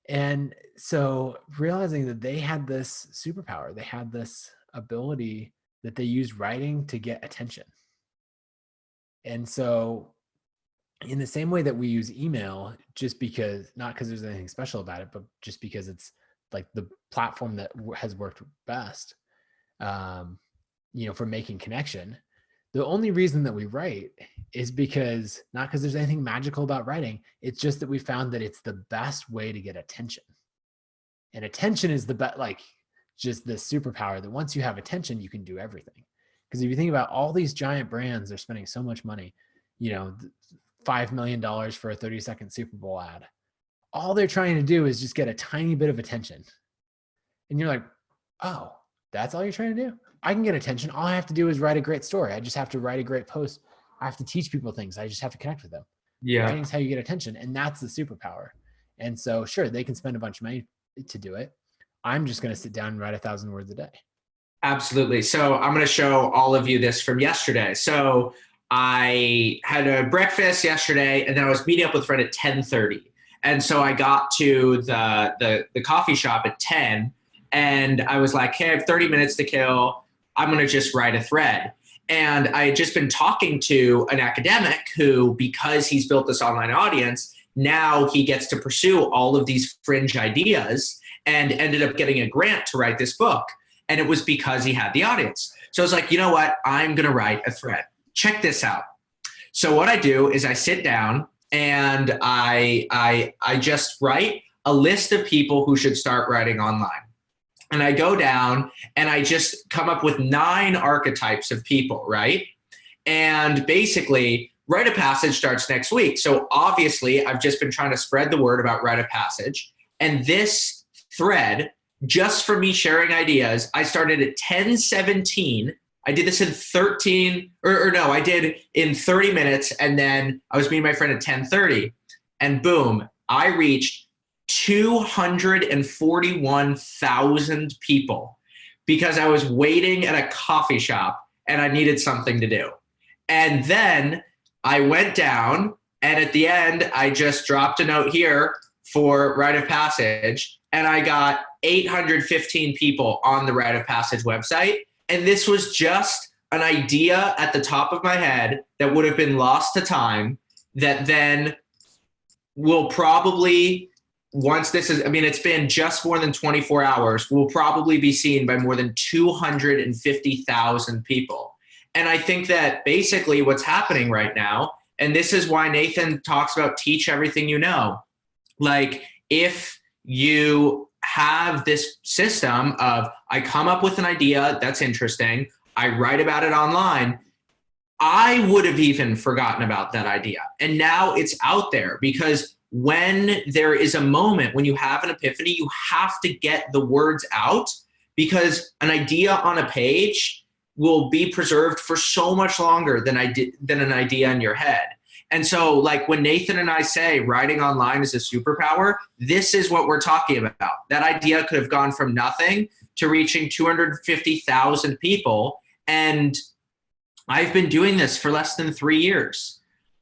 And so realizing that they had this superpower, they had this ability that they used writing to get attention. And so in the same way that we use email, just because, not because there's anything special about it, but just because it's like the platform that has worked best, you know, for making connection. The only reason that we write is because, not because there's anything magical about writing, it's just that we found that it's the best way to get attention. And attention is the best, like just the superpower that once you have attention, you can do everything. Because if you think about all these giant brands, they're spending so much money, you know, $5 million for a 30-second Super Bowl ad. All they're trying to do is just get a tiny bit of attention. And you're like, oh, that's all you're trying to do? I can get attention. All I have to do is write a great story. I just have to write a great post. I have to teach people things. I just have to connect with them. Yeah. Writing is how you get attention. And that's the superpower. And so sure, they can spend a bunch of money to do it. I'm just going to sit down and write 1,000 words a day. Absolutely. So I'm going to show all of you this from yesterday. So I had a breakfast yesterday and then I was meeting up with a friend at 10:30. And so I got to the coffee shop at 10, and I was like, hey, I have 30 minutes to kill. I'm going to just write a thread. And I had just been talking to an academic who, because he's built this online audience, now he gets to pursue all of these fringe ideas and ended up getting a grant to write this book. And it was because he had the audience. So I was like, you know what? I'm going to write a thread. Check this out. So what I do is I sit down and I just write a list of people who should start writing online. And I go down and I just come up with 9 archetypes of people, right? And basically, Rite of Passage starts next week. So obviously, I've just been trying to spread the word about Rite of Passage. And this thread, just for me sharing ideas, I started at 10:17. I did this in 30 minutes. And then I was meeting my friend at 10:30. And boom, I reached 241,000 people because I was waiting at a coffee shop and I needed something to do. And then I went down, and at the end, I just dropped a note here for Rite of Passage, and I got 815 people on the Rite of Passage website. And this was just an idea at the top of my head that would have been lost to time that then will probably, once this is, I mean, it's been just more than 24 hours, will probably be seen by more than 250,000 people. And I think that basically what's happening right now, and this is why Nathan talks about teach everything you know. Like, if you have this system of, I come up with an idea that's interesting, I write about it online, I would have even forgotten about that idea. And now it's out there, because when there is a moment, when you have an epiphany, you have to get the words out, because an idea on a page will be preserved for so much longer than an idea in your head. And so, like, when Nathan and I say writing online is a superpower, this is what we're talking about. That idea could have gone from nothing to reaching 250,000 people. And I've been doing this for less than 3 years.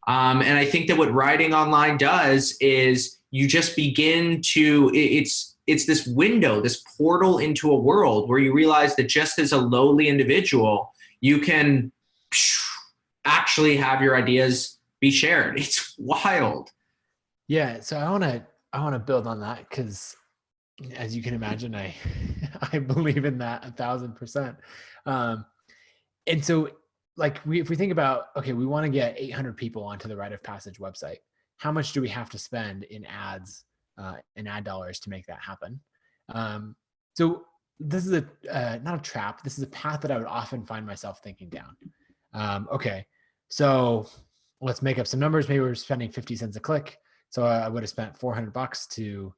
And I think that what writing online does is you just begin to, it's this window, this portal into a world where you realize that just as a lowly individual, you can actually have your ideas be shared. It's wild. Yeah. So I want to build on that, because as you can imagine, I believe in that 1,000%. And so, like, if we think about, okay, we want to get 800 people onto the Rite of Passage website. How much do we have to spend in ads and ad dollars to make that happen? So this is not a trap. This is a path that I would often find myself thinking down. Okay, so let's make up some numbers. Maybe we're spending 50 cents a click. So I would have spent $400 to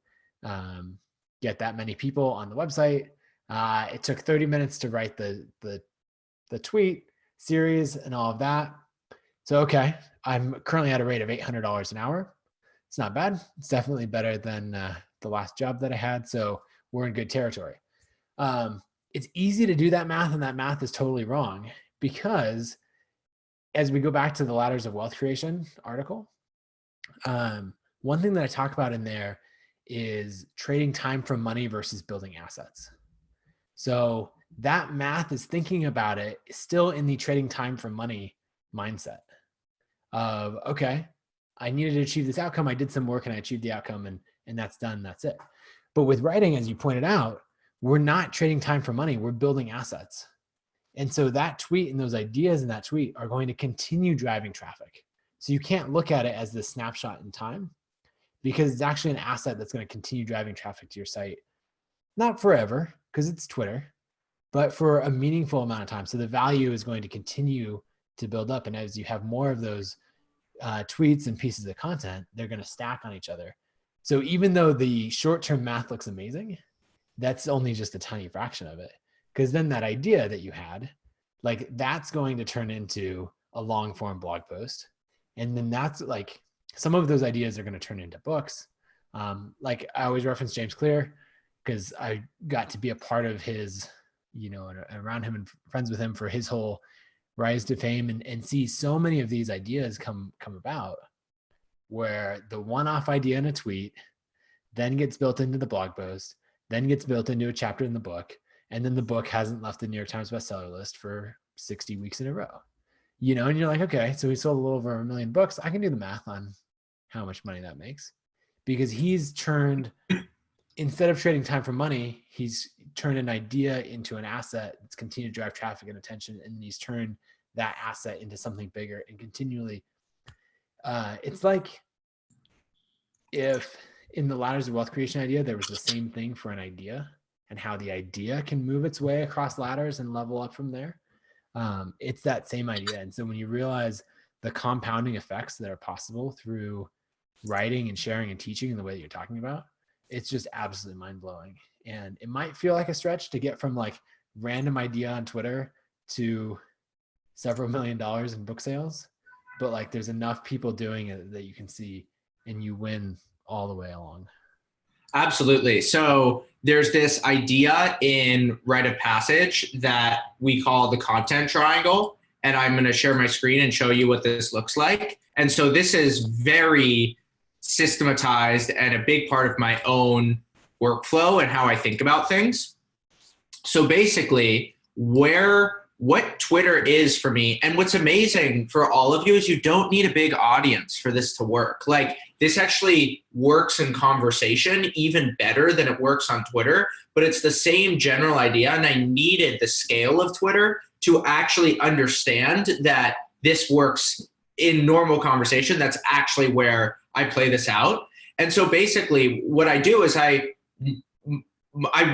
get that many people on the website. It took 30 minutes to write the tweet series and all of that. So, okay, I'm currently at a rate of $800 an hour. It's not bad. It's definitely better than the last job that I had. So we're in good territory. It's easy to do that math, and that math is totally wrong, because as we go back to the Ladders of Wealth Creation article, one thing that I talk about in there is trading time for money versus building assets. So that math is thinking about it still in the trading time for money mindset of, okay, I needed to achieve this outcome. I did some work and I achieved the outcome, and that's done. That's it. But with writing, as you pointed out, we're not trading time for money. We're building assets. And so that tweet and those ideas in that tweet are going to continue driving traffic. So you can't look at it as the snapshot in time, because it's actually an asset that's going to continue driving traffic to your site. Not forever, because it's Twitter, but for a meaningful amount of time. So the value is going to continue to build up. And as you have more of those tweets and pieces of content, they're going to stack on each other. So even though the short-term math looks amazing, that's only just a tiny fraction of it. Because then that idea that you had, like, that's going to turn into a long-form blog post. And then that's like, some of those ideas are going to turn into books. Like, I always reference James Clear, because I got to be a part of his, around him and friends with him for his whole rise to fame, and see so many of these ideas come about where the one-off idea in a tweet then gets built into the blog post, then gets built into a chapter in the book, and then the book hasn't left the New York Times bestseller list for 60 weeks in a row. You know, and you're like, okay, so he sold a little over 1 million books. I can do the math on how much money that makes, because he's turned, instead of trading time for money, he's turned an idea into an asset that's continued to drive traffic and attention. And he's turned that asset into something bigger and continually. It's like if in the ladders of wealth creation idea, there was the same thing for an idea and how the idea can move its way across ladders and level up from there. It's that same idea. And so when you realize the compounding effects that are possible through writing and sharing and teaching in the way that you're talking about, it's just absolutely mind-blowing. And it might feel like a stretch to get from like random idea on Twitter to several $1 million in book sales, but like there's enough people doing it that you can see and you win all the way along. Absolutely. So there's this idea in Rite of Passage that we call the content triangle. And I'm going to share my screen and show you what this looks like. And so this is very systematized and a big part of my own workflow and how I think about things. So basically, what Twitter is for me, and what's amazing for all of you, is you don't need a big audience for this to work. Like, this actually works in conversation even better than it works on Twitter, but it's the same general idea. And I needed the scale of Twitter to actually understand that this works in normal conversation. That's actually where I play this out. And so basically what I do is I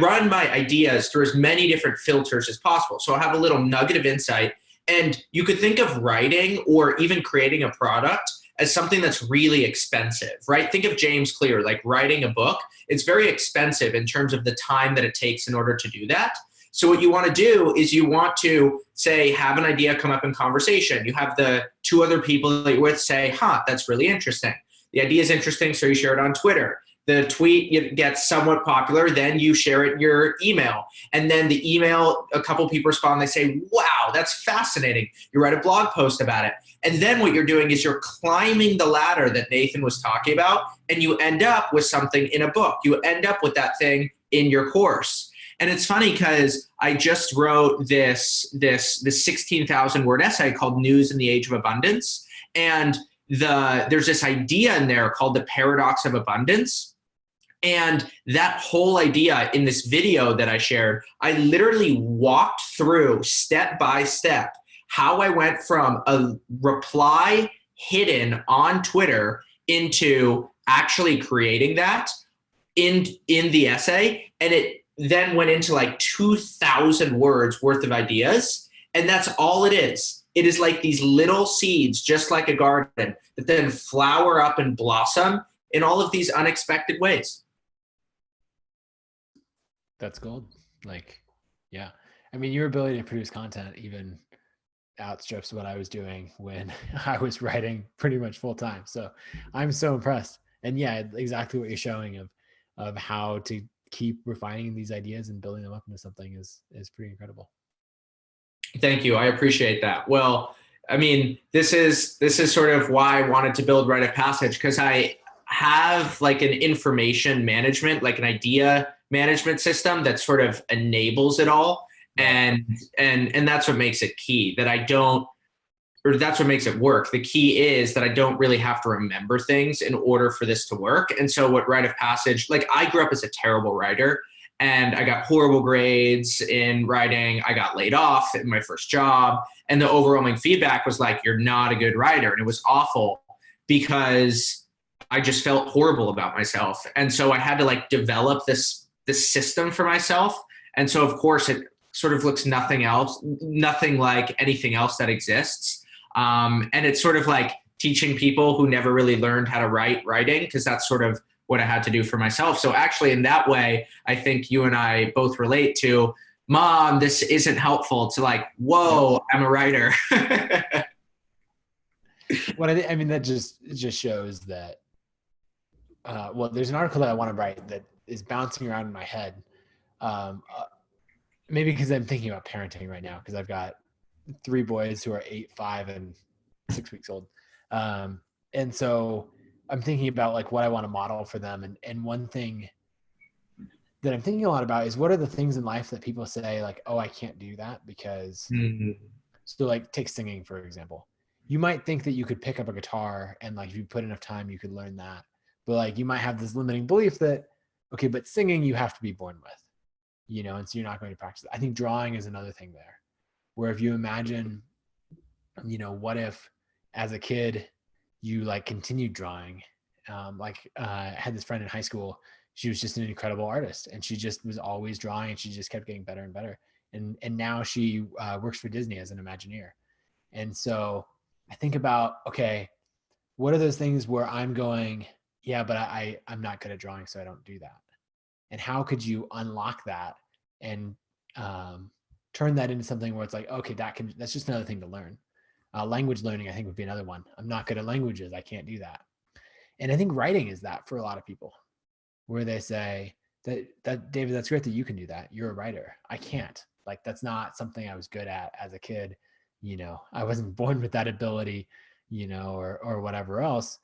run my ideas through as many different filters as possible. So I have a little nugget of insight. And you could think of writing or even creating a product as something that's really expensive, right? Think of James Clear, like writing a book. It's very expensive in terms of the time that it takes in order to do that. So what you want to do is you want to say, have an idea come up in conversation. You have the two other people that you're with say, that's really interesting. The idea is interesting, so you share it on Twitter. The tweet gets somewhat popular, then you share it in your email. And then the email, a couple people respond, they say, wow, that's fascinating. You write a blog post about it. And then what you're doing is you're climbing the ladder that Nathan was talking about, and you end up with something in a book. You end up with that thing in your course. And it's funny because I just wrote this 16,000 word essay called News in the Age of Abundance. And there's this idea in there called the paradox of abundance. And that whole idea in this video that I shared, I literally walked through step by step how I went from a reply hidden on Twitter into actually creating that in the essay. And it then went into like 2,000 words worth of ideas. And that's all it is. It is like these little seeds, just like a garden, that then flower up and blossom in all of these unexpected ways. That's gold. Like, yeah. I mean, your ability to produce content even outstrips what I was doing when I was writing pretty much full time. So I'm so impressed. And yeah, exactly what you're showing of how to keep refining these ideas and building them up into something is pretty incredible. Thank you. I appreciate that. Well, I mean, this is sort of why I wanted to build Rite of Passage, because I have like an information management, like an idea management system that sort of enables it all. And that's what makes it key, that's what makes it work. The key is that I don't really have to remember things in order for this to work. And so what Rite of Passage, like, I grew up as a terrible writer and I got horrible grades in writing. I got laid off in my first job. And the overwhelming feedback was like, you're not a good writer. And it was awful because I just felt horrible about myself. And so I had to like develop this system for myself. And so of course it sort of looks nothing like anything else that exists. And it's sort of like teaching people who never really learned how to writing, because that's sort of what I had to do for myself. So actually in that way, I think you and I both relate to, Mom, this isn't helpful, to like, whoa, I'm a writer. What I mean, that just shows that, well, there's an article that I want to write that is bouncing around in my head. Maybe because I'm thinking about parenting right now, because I've got 3 boys who are 8, 5, and 6 weeks old. And so I'm thinking about like what I want to model for them. And one thing that I'm thinking a lot about is what are the things in life that people say like, oh, I can't do that because, so like take singing, for example. You might think that you could pick up a guitar and like if you put enough time, you could learn that. But like you might have this limiting belief that, okay, but singing you have to be born with, you know, and so you're not going to practice it. I think drawing is another thing there, where if you imagine, you know, what if as a kid you like continued drawing, I had this friend in high school. She was just an incredible artist, and she just was always drawing, and she just kept getting better and better. And now she works for Disney as an Imagineer. And so I think about, okay, what are those things where I'm going, yeah, but I'm not good at drawing, so I don't do that. And how could you unlock that and turn that into something where it's like, okay, that's just another thing to learn. Language learning, I think, would be another one. I'm not good at languages. I can't do that. And I think writing is that for a lot of people, where they say that David, that's great that you can do that. You're a writer. I can't. Like, that's not something I was good at as a kid. You know, I wasn't born with that ability, you know, or whatever else.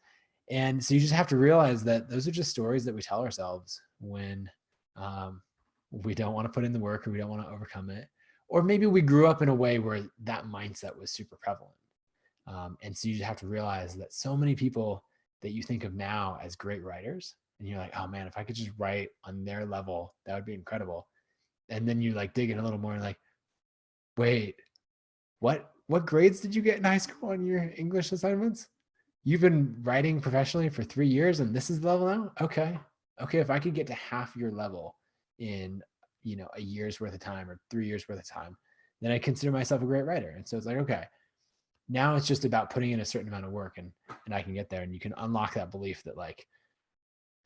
And so you just have to realize that those are just stories that we tell ourselves when we don't want to put in the work or we don't want to overcome it. Or maybe we grew up in a way where that mindset was super prevalent. And so you just have to realize that so many people that you think of now as great writers, and you're like, oh man, if I could just write on their level, that would be incredible. And then you like dig in a little more and like, wait, what grades did you get in high school on your English assignments? You've been writing professionally for 3 years and this is the level now? Okay. If I could get to half your level in, you know, a year's worth of time or 3 years worth of time, then I consider myself a great writer. And so it's like, okay, now it's just about putting in a certain amount of work and I can get there, and you can unlock that belief that like,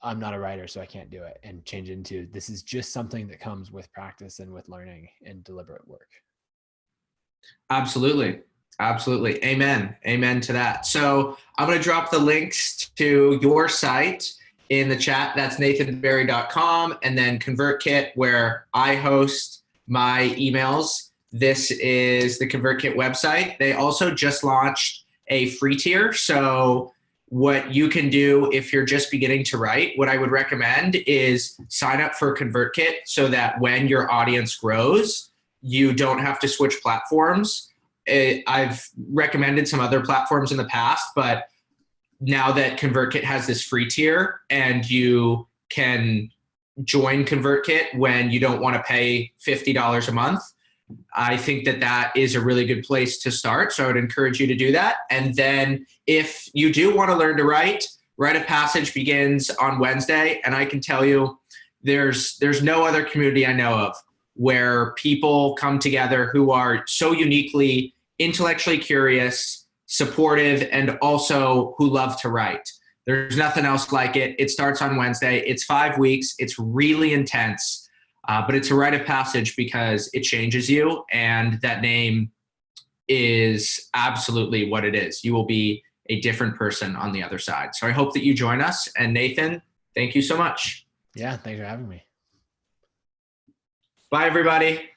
I'm not a writer, so I can't do it, and change it into, this is just something that comes with practice and with learning and deliberate work. Absolutely. Absolutely. Amen. Amen to that. So I'm going to drop the links to your site in the chat. That's nathanberry.com, and then ConvertKit, where I host my emails. This is the ConvertKit website. They also just launched a free tier. So what you can do if you're just beginning to write, what I would recommend is sign up for ConvertKit so that when your audience grows, you don't have to switch platforms. I've recommended some other platforms in the past, but now that ConvertKit has this free tier and you can join ConvertKit when you don't want to pay $50 a month, I think that that is a really good place to start. So I would encourage you to do that. And then if you do want to learn to write, Rite of Passage begins on Wednesday. And I can tell you there's no other community I know of where people come together who are so uniquely intellectually curious, supportive, and also who love to write. There's nothing else like it. It starts on Wednesday. It's 5 weeks. It's really intense. But it's a rite of passage because it changes you, and that name is absolutely what it is. You will be a different person on the other side. So I hope that you join us. And Nathan, thank you so much. Yeah, thanks for having me. Bye, everybody.